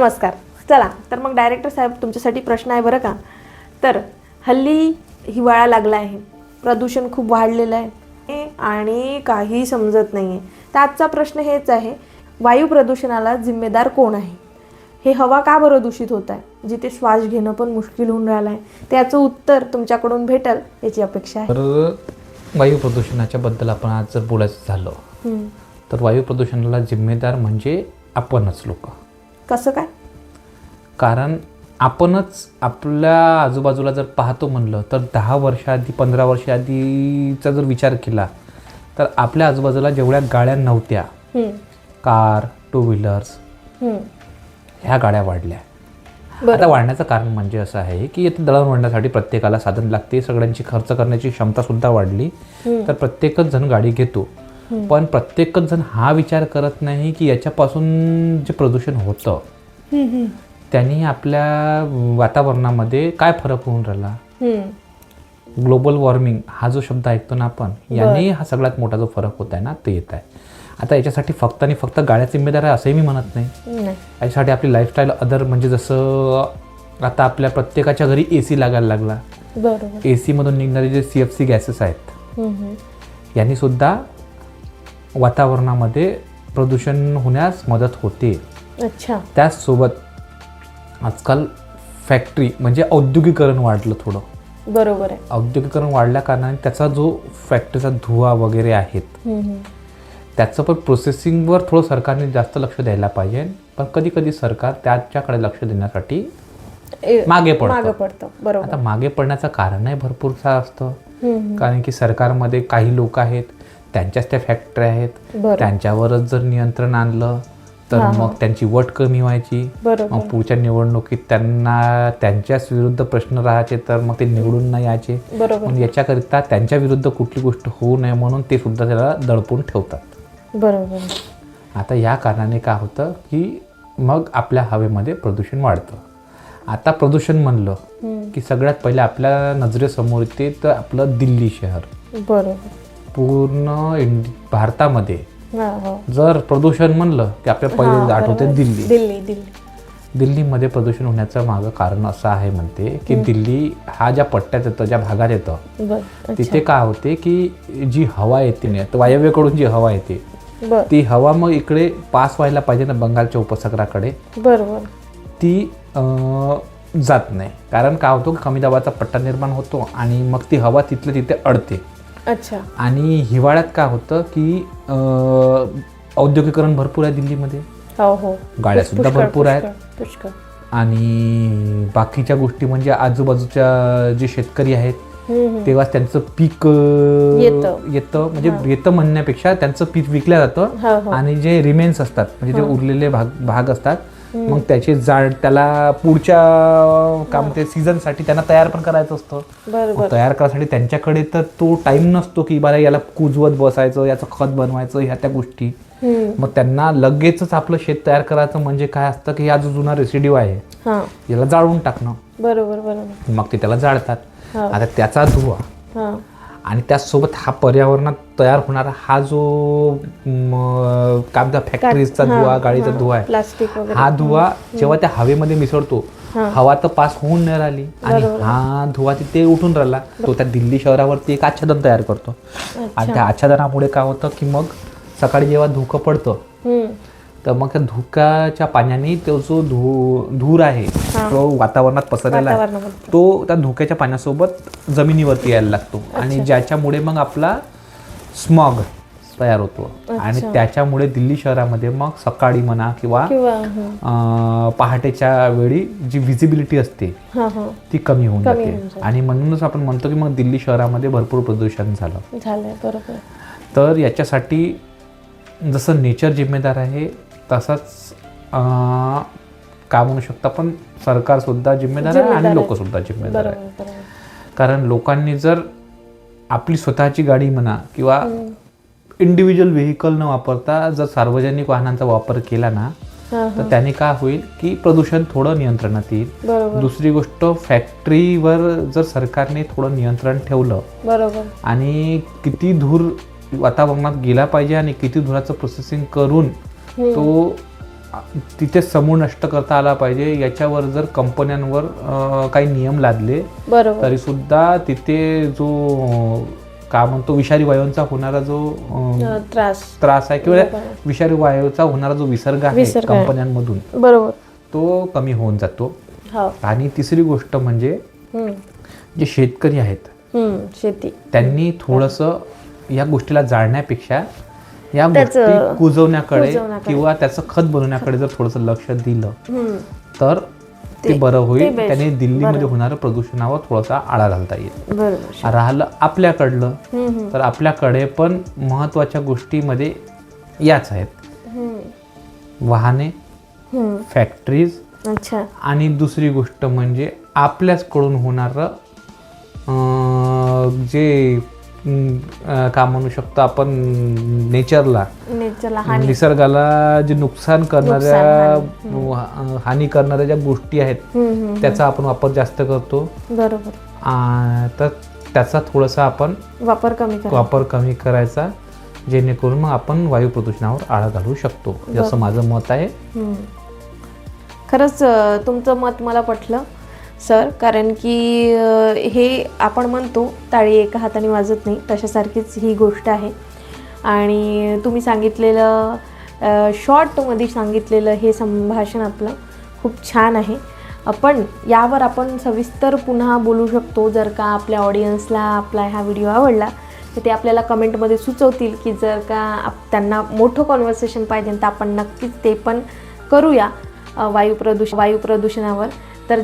नमस्कार. चला तर मग डायरेक्टर साहेब तुमच्यासाठी प्रश्न आहे बरं का. तर हल्ली हिवाळा लागला आहे, प्रदूषण खूप वाढलेलं आहे आणि काही समजत नाही आहे. तर आजचा प्रश्न हेच आहे, वायू प्रदूषणाला जिम्मेदार कोण आहे? हे हवा का बरं दूषित होत आहे, जिथे श्वास घेणं पण मुश्किल होऊन राहिलं आहे? त्याचं उत्तर तुमच्याकडून भेटेल याची अपेक्षा आहे. तर वायू प्रदूषणाच्या बद्दल आपण आज जर बोलायचं झालं तर वायू प्रदूषणाला जिम्मेदार म्हणजे आपणच लोक. कसं काय? कारण आपणच आपल्या आजूबाजूला जर पाहतो म्हणलं तर 10 वर्षाआधी 15 वर्षाआधीचा जर विचार केला तर आपल्या आजूबाजूला जेवढ्या गाड्या नव्हत्या, कार, टू व्हीलर्स, ह्या गाड्या वाढल्या. आता वाढण्याचं कारण म्हणजे असं आहे की इथे दळणवळणासाठी प्रत्येकाला साधन लागते, सगळ्यांची खर्च करण्याची क्षमतासुद्धा वाढली, तर प्रत्येकच जण गाडी घेतो. पण प्रत्येकच जण हा विचार करत नाही की याच्यापासून जे प्रदूषण होतं त्यांनी आपल्या वातावरणामध्ये काय फरक होऊन राहिला. ग्लोबल वॉर्मिंग हा जो शब्द ऐकतो ना आपण, याने हा सगळ्यात मोठा जो फरक होत आहे ना ते येत आहे. आता याच्यासाठी फक्त आणि फक्त गाड्या जिम्मेदार आहे असंही मी म्हणत नाही. याच्यासाठी आपली लाईफस्टाईल अदर, म्हणजे जसं आता आपल्या प्रत्येकाच्या घरी AC लागायला लागला. AC मधून निघणारे जे CFC गॅसेस आहेत यांनी सुद्धा वातावरणामध्ये प्रदूषण होण्यास मदत होते. त्याचसोबत आजकाल फॅक्टरी म्हणजे औद्योगिकरण वाढलं थोडं. बरोबर आहे. औद्योगिकरण वाढल्या कारणाने त्याचा जो फॅक्टरीचा धुवा वगैरे आहेत त्याचं पण प्रोसेसिंगवर थोडं सरकारने जास्त लक्ष द्यायला पाहिजे. पण कधी कधी सरकार त्याच्याकडे लक्ष देण्यासाठी मागे पडतं. बरोबर. आता मागे पडण्याचं कारणही भरपूरसा असतं. कारण की सरकारमध्ये काही लोक आहेत, त्यांच्याच त्या फॅक्टरी आहेत, त्यांच्यावरच जर नियंत्रण आणलं तर मग त्यांची वट कमी व्हायची. मग पुढच्या निवडणुकीत त्यांना त्यांच्याच विरुद्ध प्रश्न राहायचे, तर मग ते निवडून नाही यायचे. मग याच्याकरिता त्यांच्या विरुद्ध कुठली गोष्ट होऊ नये म्हणून ते सुद्धा त्याला दडपून ठेवतात. बरोबर. आता या कारणाने काय होतं की मग आपल्या हवेमध्ये प्रदूषण वाढतं. आता प्रदूषण म्हणलं की सगळ्यात पहिले आपल्या नजरेसमोर येते तर आपलं दिल्ली शहर. बरोबर. पूर्ण भारतामध्ये जर प्रदूषण म्हणलं की आपल्या पहिले आठवते दिल्ली. दिल्लीमध्ये प्रदूषण होण्याचं मागं कारण असं आहे म्हणते की दिल्ली हा ज्या पट्ट्यात येतं, ज्या भागात येतं, तिथे काय होते की जी हवा येते तर वायव्येकडून जी हवा येते ती हवा मग इकडे पास व्हायला पाहिजे ना बंगालच्या उपसागराकडे, ती जात नाही. कारण काय होतं की कमी दाबाचा पट्टा निर्माण होतो आणि मग ती हवा तिथल्या तिथे अडते. आणि हिवाळ्यात काय होतं की औद्योगिकरण भरपूर आहे दिल्लीमध्ये, गाड्या सुद्धा भरपूर आहेत, आणि बाकीच्या गोष्टी म्हणजे आजूबाजूच्या जे शेतकरी आहेत तेव्हा त्यांचं पीक येतं, म्हणजे येतं म्हणण्यापेक्षा त्यांचं पीक विकलं जातं, आणि जे रिमेन्स असतात म्हणजे जे उरलेले भाग असतात मग त्याचे त्याला पुढच्या काम ते सीझनसाठी त्यांना तयार पण करायचं असतं. तयार करायसाठी त्यांच्याकडे तर तो टाइम नसतो की बरं याला कुजवत बसायचं, याचं खत बनवायचं, ह्या त्या गोष्टी. मग त्यांना लगेचच आपलं शेत तयार करायचं म्हणजे काय असतं की हा जो जुना रेसिड्यू आहे याला जाळून टाकणं. बरोबर. मग ते त्याला जाळतात. आता त्याचा धुवा आणि त्याचसोबत हा पर्यावरणात तयार होणारा हा जो फॅक्टरीजचा धुवा, गाडीचा धुवा आहे, हा धुवा जेव्हा त्या हवेमध्ये मिसळतो, हवा तर पास होऊन नाही राहिली आणि हा धुवा तिथे उठून राहिला, तो त्या दिल्ली शहरावरती एक आच्छादन तयार करतो. आणि त्या आच्छादनामुळे काय होतं की मग सकाळी जेव्हा धुकं पडतं तर मग त्या धुक्याच्या पाण्याने तो जो धूर आहे तो वातावरणात पसरलेला आहे तो त्या धुक्याच्या पाण्यासोबत जमिनीवरती यायला लागतो आणि ज्याच्यामुळे मग आपला स्मॉग तयार होतो. आणि त्याच्यामुळे दिल्ली शहरामध्ये मग सकाळी म्हणा किंवा पहाटेच्या वेळी जी व्हिजिबिलिटी असते ती कमी होऊन जाते. आणि म्हणूनच आपण म्हणतो की मग दिल्ली शहरामध्ये भरपूर प्रदूषण झालं. तर याच्यासाठी जसं नेचर जिम्मेदार आहे तसंच काय म्हणू शकता, पण सरकारसुद्धा जिम्मेदार आहे आणि लोकसुद्धा जिम्मेदार आहे. कारण लोकांनी जर आपली स्वतःची गाडी म्हणा किंवा इंडिव्हिज्युअल व्हेकल न वापरता जर सार्वजनिक वाहनांचा वापर केला ना तर त्याने काय होईल की प्रदूषण थोडं नियंत्रणात येईल. दुसरी गोष्ट, फॅक्टरीवर जर सरकारने थोडं नियंत्रण ठेवलं आणि किती धूर वातावरणात गेला पाहिजे आणि किती धुराचं प्रोसेसिंग करून तो तिथे समूळ नष्ट करता आला पाहिजे. याच्यावर जर कंपन्यांवर काही नियम लादले बरोबर. तरीसुद्धा तिथे जो काय म्हणतो विषारी वायूंचा होणारा जो त्रास आहे किंवा विषारी वायूचा होणारा जो विसर्ग आहे कंपन्यांमधून बरोबर तो कमी होऊन जातो. हो. आणि तिसरी गोष्ट म्हणजे जे शेतकरी आहेत शेती त्यांनी थोडंसं या गोष्टीला जाळण्यापेक्षा या गोष्टी कुजवण्याकडे किंवा त्याचं खत बनवण्याकडे जर थोडंसं लक्ष दिलं तर ते बरं होईल. त्याने दिल्लीमध्ये होणाऱ्या प्रदूषणावर थोडासा आळा घालता येईल. बरोबर. राहिलं आपल्याकडलं तर आपल्याकडे पण महत्त्वाच्या गोष्टीमध्ये याच आहेत, वाहने, फॅक्टरीज, अच्छा, आणि दुसरी गोष्ट म्हणजे आपल्याचकडून होणारं जे काय म्हणू शकतो आपण नेचरला निसर्गाला जे नुकसान करणाऱ्या हानी करणाऱ्या ज्या गोष्टी आहेत त्याचा आपण वापर जास्त करतो. बरोबर. तर त्याचा थोडासा आपण वापर कमी करायचा जेणेकरून मग आपण वायू प्रदूषणावर आळा घालू शकतो, जसं माझं मत आहे. खरंच तुमचं मत मला पटलं सर, कारण की हे आपण म्हणतो टाळी एका हाताने वाजत नाही, तशासारखीच ही गोष्ट आहे. आणि तुम्ही सांगितलेलं शॉर्टमध्ये सांगितलेलं हे संभाषण आपलं खूप छान आहे. पण यावर आपण सविस्तर पुन्हा बोलू शकतो. जर का आपल्या ऑडियन्सला आपला हा व्हिडिओ आवडला तर ते आपल्याला कमेंटमध्ये सुचवतील की जर का त्यांना मोठं कॉन्व्हर्सेशन पाहिजे तर आपण नक्कीच ते पण करूया वायू प्रदूषणावर. तर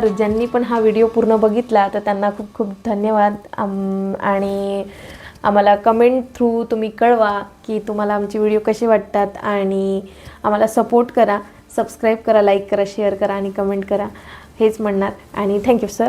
ज्यांनी पण हा व्हिडिओ पूर्ण बघितला तर त्यांना खूप खूप धन्यवाद. आणि आम्हाला कमेंट थ्रू तुम्ही कळवा की तुम्हाला आमचे व्हिडिओ कसे वाटतात आणि आम्हाला सपोर्ट करा, सबस्क्राईब करा, लाईक करा, शेअर करा आणि कमेंट करा, हेच म्हणणार. आणि थँक्यू सर.